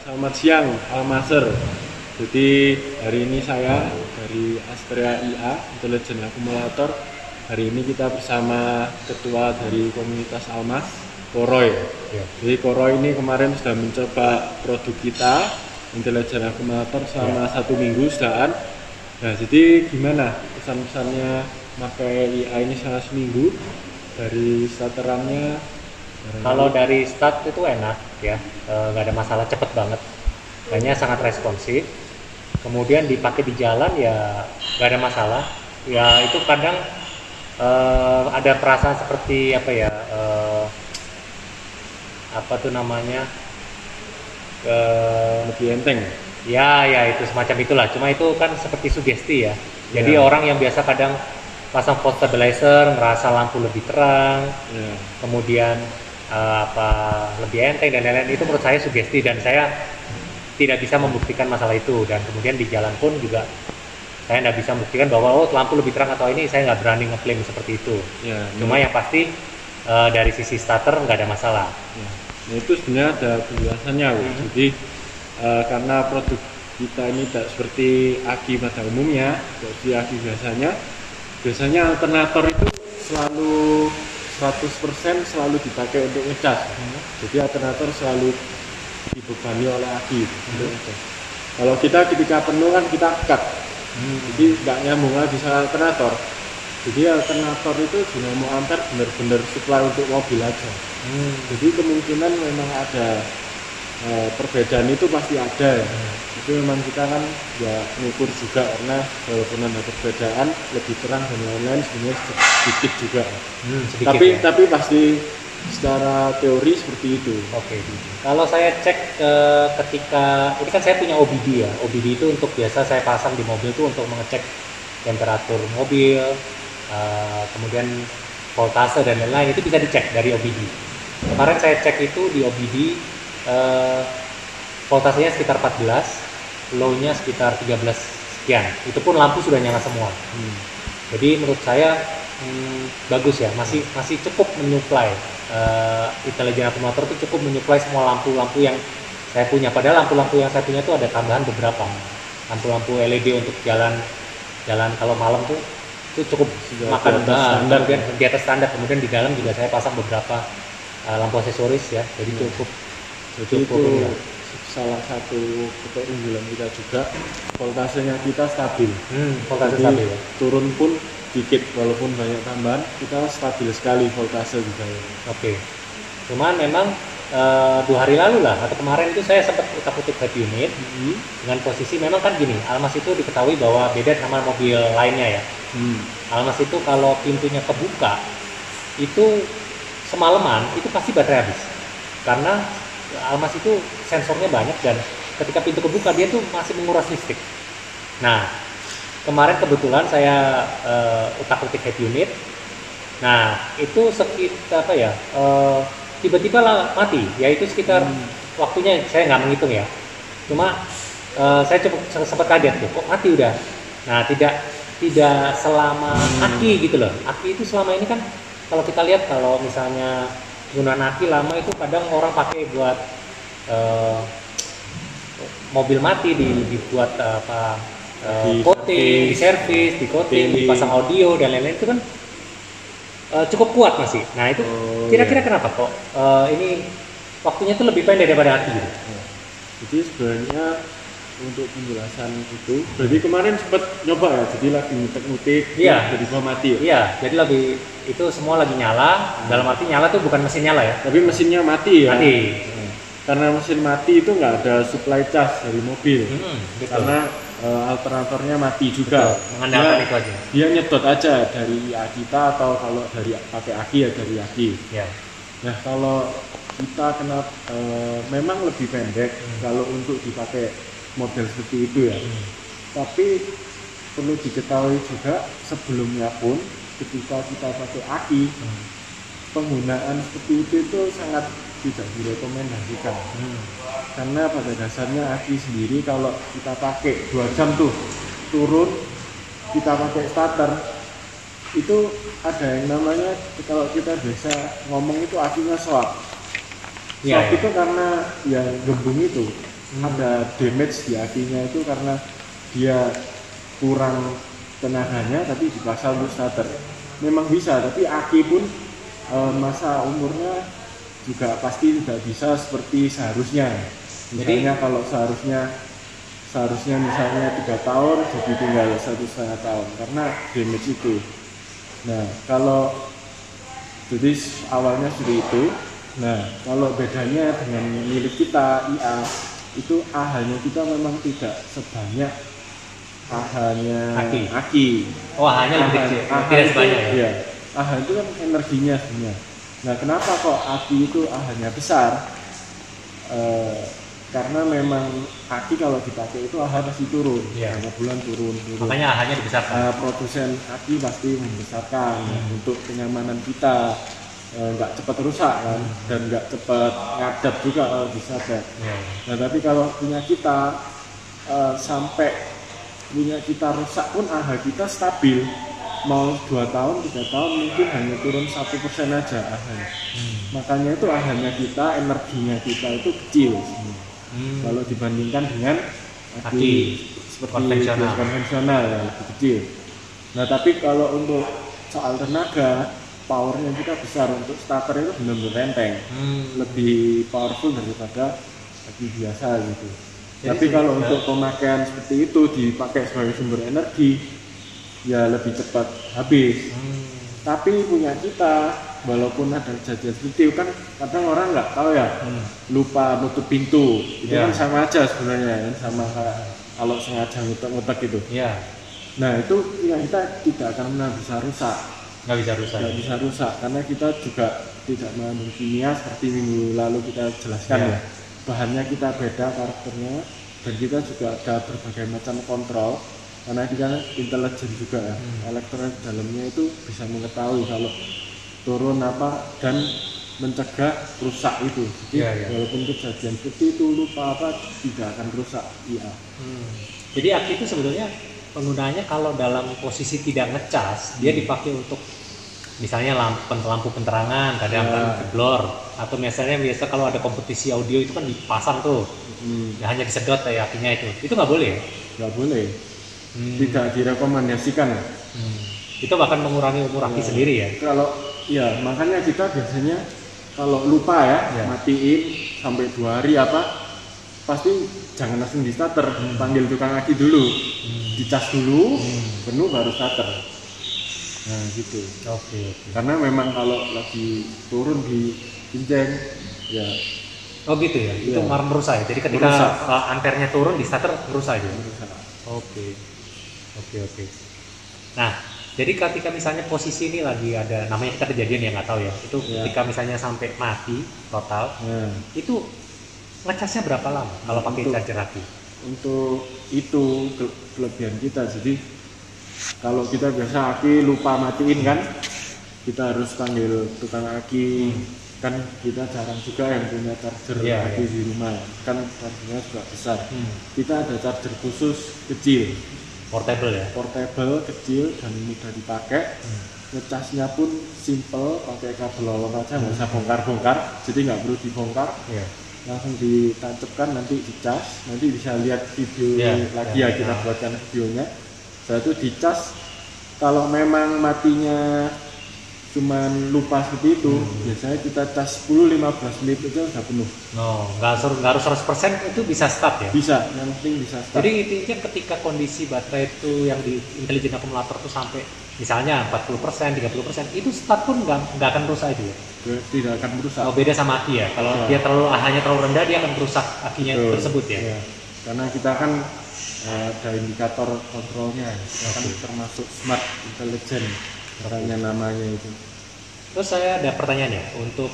Selamat siang, Almaser. Jadi hari ini saya dari Astrea IA, Intelligent Akumulator. Hari ini kita bersama ketua dari komunitas Almas, Koroy. Ya. Jadi Koroy ini kemarin sudah mencoba produk kita, Intelligent Akumulator selama 1 minggu sudahan. Nah, jadi gimana pesan-pesannya pakai IA ini selama seminggu? Dari starterannya? Kalau dari start itu enak ya, nggak ada masalah, cepet banget, hanya sangat responsif. Kemudian dipakai di jalan ya nggak ada masalah. Ya itu kadang ada perasaan seperti apa ya, apa tuh namanya, Lebih enteng. ya itu semacam itulah. Cuma itu kan seperti sugesti ya. Jadi Ya. orang yang biasa kadang pasang port stabilizer ngerasa lampu lebih terang, Ya. kemudian lebih enteng dan lain-lain, itu menurut saya sugesti dan saya tidak bisa membuktikan masalah itu. Dan kemudian di jalan pun juga saya tidak bisa membuktikan bahwa lampu lebih terang atau ini, saya nggak berani ngeklaim seperti itu. Ya, Cuma yang pasti dari sisi starter nggak ada masalah. ya. Nah, itu sebenarnya ada penjelasannya, Bu. Jadi karena produk kita ini tidak seperti aki pada umumnya, seperti aki biasanya alternator itu selalu 100% selalu dipakai untuk ngecas. Jadi alternator selalu dibebani oleh aki untuk ngecas. Kalau kita ketika penuh kan kita cut, jadi nggak nyambung lagi sama alternator. Jadi alternator itu dinamo ampere benar-benar supply untuk mobil aja. Jadi kemungkinan memang ada perbedaan itu pasti ada ya. Itu memang kita kan ya ngukur juga, karena walaupun ada perbedaan lebih terang dan lain-lain sebenarnya sedikit juga. Sedikit, Tapi pasti secara teori seperti itu. Oke. Kalau saya cek ketika ini kan saya punya OBD ya. OBD itu untuk biasa saya pasang di mobil tuh untuk mengecek temperatur mobil, kemudian voltase dan lain-lain, itu bisa dicek dari OBD. Kemarin saya cek itu di OBD, voltasenya sekitar 14, low-nya sekitar 13 sekian. Itu pun lampu sudah nyala semua. Jadi menurut saya bagus ya, masih cukup menyuplai. Intelligent Akumulator itu cukup menyuplai semua lampu-lampu yang saya punya. Padahal lampu-lampu yang saya punya itu ada tambahan beberapa. Lampu-lampu LED untuk jalan kalau malam tuh itu cukup Sudah makan di atas standar. kemudian di atas standar. Kemudian di dalam juga saya pasang beberapa lampu aksesoris ya. Jadi cukup Jadi itu ya. salah satu keunggulan kita juga, voltasenya kita stabil. Voltase Jadi stabil ya. turun pun dikit, walaupun banyak tambahan kita stabil sekali voltase juga ya. Oke. Cuman memang 2 hari lalu lah atau kemarin itu saya sempat utak-utik head unit dengan posisi memang kan gini, Almas itu diketahui bahwa beda sama mobil lainnya ya. Almas itu kalau pintunya kebuka itu semalaman itu pasti baterai habis, karena Almas itu sensornya banyak dan ketika pintu kebuka dia tuh masih menguras listrik. Nah kemarin kebetulan saya utak-utik head unit. Nah itu sekitar tiba-tiba lah mati, yaitu sekitar waktunya saya nggak menghitung ya. Cuma saya cukup sempat kaget tuh, kok mati udah. Nah tidak selama aki gitu loh. Aki itu selama ini kan kalau kita lihat, kalau misalnya penggunaan aki lama itu kadang orang pakai buat mobil mati dibuat coating, di servis, di coating, dipasang audio dan lain-lain, itu kan cukup kuat masih. Nah itu kira-kira kenapa kok ini waktunya itu lebih pendek daripada aki gitu? Jadi sebenarnya untuk penjelasan itu, berarti kemarin sempat nyoba ya, jadi lagi ngutik-ngutik, jadi mati ya? Iya, jadi lebih itu semua lagi nyala, dalam arti nyala tuh bukan mesin nyala ya? Tapi mesinnya mati ya? Mati. Karena mesin mati itu nggak ada supply cas dari mobil, betul. karena alternatornya mati juga. Mengandalkan itu aja. Dia nyedot aja dari IA kita, atau kalau dari pakai aki ya dari aki. Ya. Nah kalau kita kena memang lebih pendek kalau untuk dipakai model seperti itu ya. Tapi perlu diketahui juga, sebelumnya pun ketika kita pakai aki, penggunaan seperti itu sangat tidak direkomendasikan. Karena pada dasarnya aki sendiri kalau kita pakai 2 jam tuh turun, kita pakai starter, itu ada yang namanya, kalau kita biasa ngomong itu akinya swap. Swap itu karena yang gembung itu ada damage di akinya itu karena dia kurang tenaganya tapi dipasang untuk starter. Memang bisa, tapi aki pun masa umurnya juga pasti tidak bisa seperti seharusnya. Misalnya kalau seharusnya misalnya 3 tahun jadi tinggal 1,5 tahun karena damage itu. Nah kalau jadi awalnya seperti itu. Nah kalau bedanya dengan milik kita IA itu AH-nya kita memang tidak sebanyak AH-nya aki. Oh, AH-nya lebih kecil, tidak sebanyak ya? Iya, AH itu kan energinya sebenarnya. Nah kenapa kok aki itu AH-nya besar? Karena memang aki kalau dipakai itu AH pasti turun, karena bulan turun. Makanya AH-nya dibesarkan. Produsen aki pasti membesarkan untuk kenyamanan kita, nggak cepat rusak kan, dan nggak cepat ngadap juga kalau disadap. Nah tapi kalau punya kita sampai punya kita rusak pun AH kita stabil, mau 2 tahun 3 tahun mungkin hanya turun 1% aja AH-nya. Makanya itu AH-nya kita, energinya kita itu kecil kalau dibandingkan dengan aki seperti konvensional ya, lebih kecil. Nah tapi kalau untuk soal tenaga, powernya kita besar. Untuk starter itu benar-benar enteng, lebih powerful daripada aki biasa gitu. Jadi tapi kalau untuk pemakaian seperti itu dipakai sebagai sumber energi ya lebih cepat habis. Tapi punya kita, walaupun ada kejadian seperti itu kan kadang orang nggak tahu ya, lupa nutup pintu itu kan sama aja sebenarnya kan, sama kalau sengaja ngutak itu. Nah itu punya kita tidak akan pernah bisa rusak. Nggak bisa rusak karena kita juga tidak mengandung kimia seperti minggu lalu kita jelaskan ya. Bahannya kita beda karakternya, dan kita juga ada berbagai macam kontrol karena kita intelijen juga ya. Elektronik dalamnya itu bisa mengetahui kalau turun apa dan mencegah rusak itu. Jadi walaupun kejadian seperti itu lupa apa tidak akan rusak IA. Jadi aki itu sebetulnya penggunaannya kalau dalam posisi tidak ngecas, dia dipakai untuk misalnya lampu penerangan, kadang kan blur, atau misalnya biasa kalau ada kompetisi audio itu kan dipasang tuh, ya hanya disedot kayak apinya itu nggak boleh ya? Nggak boleh, tidak direkomendasikan. Itu bahkan mengurangi umur aki sendiri ya? Kalau ya makanya kita biasanya kalau lupa ya, matiin sampai 2 hari pasti jangan langsung di starter, panggil tukang aki dulu, dicas dulu, penuh baru starter. Nah gitu. Oke. Karena memang kalau lagi turun di kinceng ya. Oh gitu ya. Itu merusak ya. Jadi ketika ampernya turun di starter merusak ya. Oke. Nah, jadi ketika misalnya posisi ini lagi ada namanya kita kejadian ya nggak tahu ya. Itu ketika misalnya sampai mati total, itu ngecasnya berapa lama kalau pakai charger aki? Untuk itu kelebihan kita. Jadi kalau kita biasa aki lupa matiin kan, kita harus panggil tukang aki. Kan kita jarang juga yang punya charger aki di rumah, kan chargernya juga besar. Kita ada charger khusus kecil, portable ya, portable kecil dan mudah dipakai. Ngecasnya pun simple, pakai kabel lowong aja, nggak usah bongkar-bongkar, jadi nggak perlu dibongkar, langsung ditancapkan, nanti dicas. Nanti bisa lihat video lagi ya, kita buatkan videonya. Setelah itu dicas, kalau memang matinya cuman lupa seperti itu, biasanya kita cas 10-15 menit itu udah penuh. Nggak harus 100% itu bisa start ya? Bisa, yang penting bisa start. Jadi intinya ketika kondisi baterai itu yang di intelijen akumulator itu sampai misalnya 40%, 30%, itu start pun nggak akan rusak itu ya? Tidak akan merusak. Oh beda sama aki ya? Kalau dia AH-nya terlalu rendah, dia akan merusak akinya tersebut ya? Karena kita kan ada indikator kontrolnya, kan termasuk smart intelligent katanya namanya itu. Terus saya ada pertanyaan ya, untuk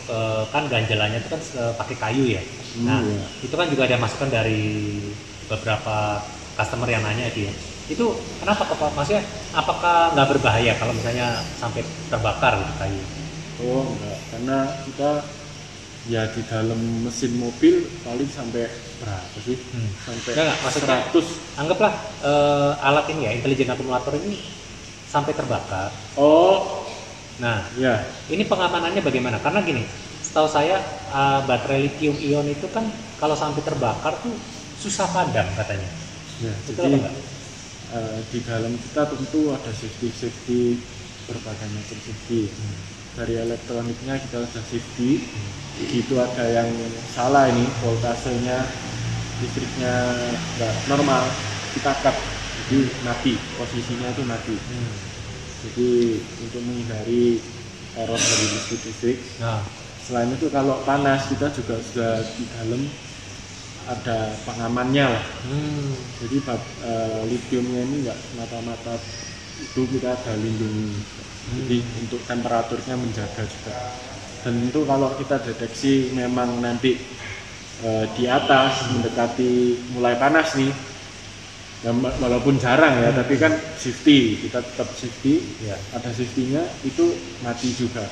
kan ganjalannya itu kan pakai kayu ya. Nah itu kan juga ada masukan dari beberapa customer yang nanya itu ya. Itu kenapa maksudnya apakah nggak berbahaya kalau misalnya sampai terbakar gitu kayu? Oh enggak, karena kita ya di dalam mesin mobil paling sampai berapa sih? Sampai enggak, maksudnya 100. Anggaplah alat ini ya, intelijen akumulator ini sampai terbakar. Nah, ini pengamanannya bagaimana? Karena gini, setahu saya baterai lithium ion itu kan kalau sampai terbakar tuh susah padam katanya. Ya, Betul jadi apa enggak? di dalam kita tentu ada safety berbagai macam safety. Dari elektroniknya kita sudah safety. Begitu ada yang salah ini, voltasenya, listriknya nggak normal, kita cut, jadi mati, posisinya itu mati. Jadi untuk menghindari error dari listrik. Nah, Selain itu kalau panas kita juga sudah di dalam ada pengamannya lah. Jadi lithiumnya ini nggak semata-mata itu kita ada lindungi. Jadi untuk temperaturnya menjaga juga. Dan itu kalau kita deteksi memang nanti di atas mendekati mulai panas nih, ya, walaupun jarang ya, tapi kan safety, kita tetap safety, ya. ada safety-nya itu mati juga.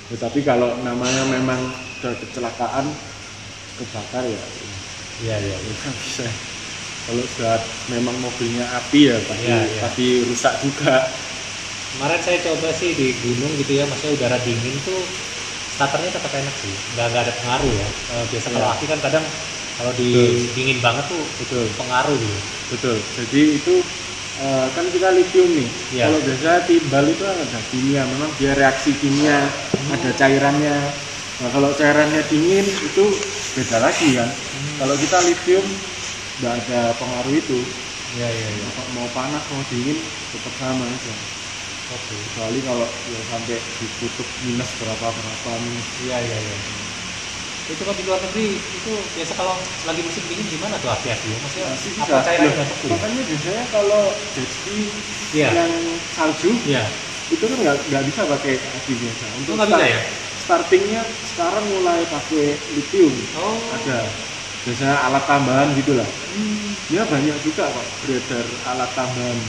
Tetapi kalau namanya memang kecelakaan kebakar ya, bisa. Kalau sudah memang mobilnya api ya pasti rusak juga. Kemarin saya coba sih di gunung gitu ya, maksudnya udara dingin tuh starternya tetap enak sih, nggak ada pengaruh ya. Biasa kalau api kan kadang kalau dingin banget tuh Betul. pengaruh gitu. Betul. Jadi itu kan kita lithium nih. Kalau biasa timbal itu ada kimia, memang dia reaksi kimia, ada cairannya. Nah kalau cairannya dingin itu beda lagi kan. Kalau kita lithium nggak ada pengaruh itu. Iya. Mau panas mau dingin tetap sama aja. Oke. Kecuali kalau ya sampai ditutup minus berapa minus. Iya. Itu kalau di luar negeri itu biasa kalau lagi musim dingin gimana tuh api-api ya? Maksudnya apa cairannya nggak beku? Makanya biasanya kalau jet ski yang salju itu kan nggak bisa pakai api biasa. Untuk nggak bisa ya? Startingnya sekarang mulai pakai lithium. Ada biasanya alat tambahan gitulah. Dia banyak juga kok beredar alat tambahan.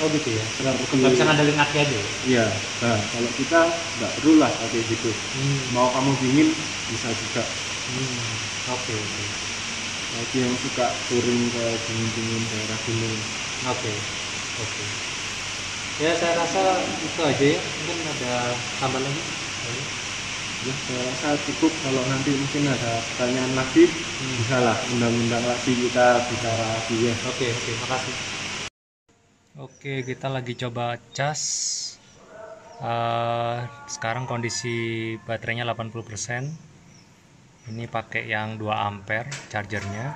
Oh gitu ya? Nggak bisa ngandelin aki aja? Iya, nah kalau kita nggak perlu lah pakai gitu. Mau kamu dingin bisa juga. Oke. Lagi yang suka touring ke dingin-dingin daerah gunung. Oke. Ya saya rasa itu aja ya. Mungkin ada tambahan lagi? Ya, saya rasa cukup. Kalau nanti mungkin ada pertanyaan lagi, bisa lah undang-undang lagi kita bicara lagi ya. Oke, makasih. Oke, kita lagi coba cas. Sekarang kondisi baterainya 80%. Ini pakai yang 2 ampere chargernya.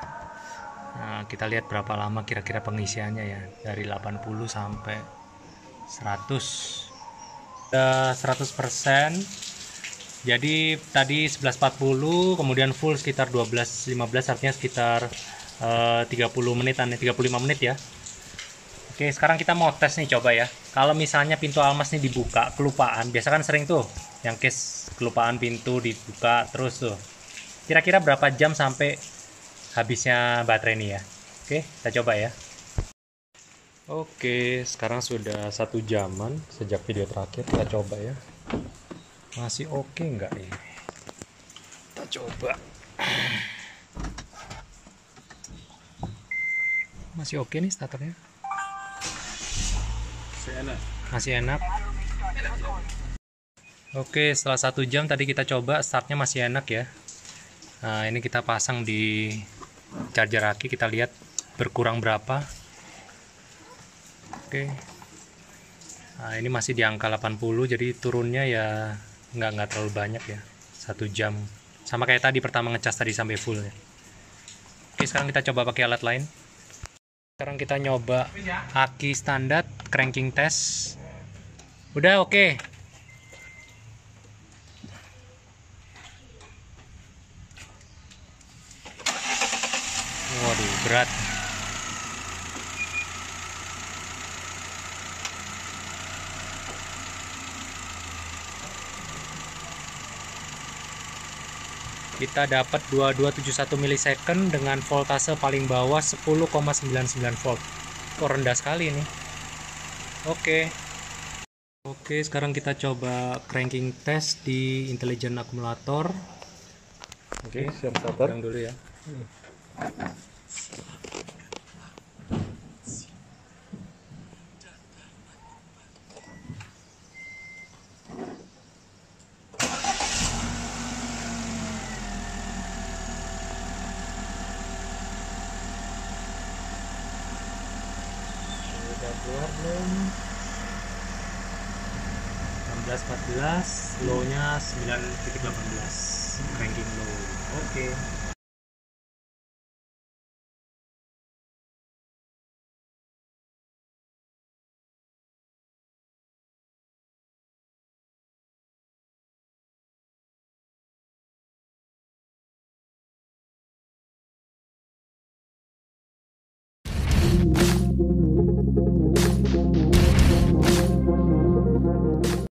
Nah, kita lihat berapa lama kira-kira pengisiannya ya. Dari 80 sampai 100. Udah 100%. Jadi tadi 11.40, kemudian full sekitar 12.15, artinya sekitar 30 menitan, 35 menit ya. Oke, sekarang kita mau tes nih, coba ya. Kalau misalnya pintu Almas nih dibuka, kelupaan, biasa kan sering tuh yang case kelupaan pintu dibuka terus tuh. Kira-kira berapa jam sampai habisnya baterai ini ya? Oke, kita coba ya. Oke, sekarang sudah 1 jaman sejak video terakhir, kita coba ya. Masih oke nggak ini? Kita coba. Masih oke nih starternya. Masih enak. Oke, setelah 1 jam tadi kita coba, startnya masih enak ya. Nah, ini kita pasang di charger aki, kita lihat berkurang berapa. Oke. Nah, ini masih di angka 80, jadi turunnya ya nggak terlalu banyak ya. 1 jam. Sama kayak tadi pertama ngecas tadi sampai full ya. Oke, sekarang kita coba pakai alat lain. Sekarang kita nyoba aki standar cranking test. Udah oke. Waduh, berat. Kita dapat 2271 milisecond dengan voltase paling bawah 10,99 volt. Kok rendah sekali ini. Oke, sekarang kita coba cranking test di intelligent akumulator. Oke, siap starter. Yang dulu ya. keluar belum? 16-14, low-nya 9.18, ranking low. Oke.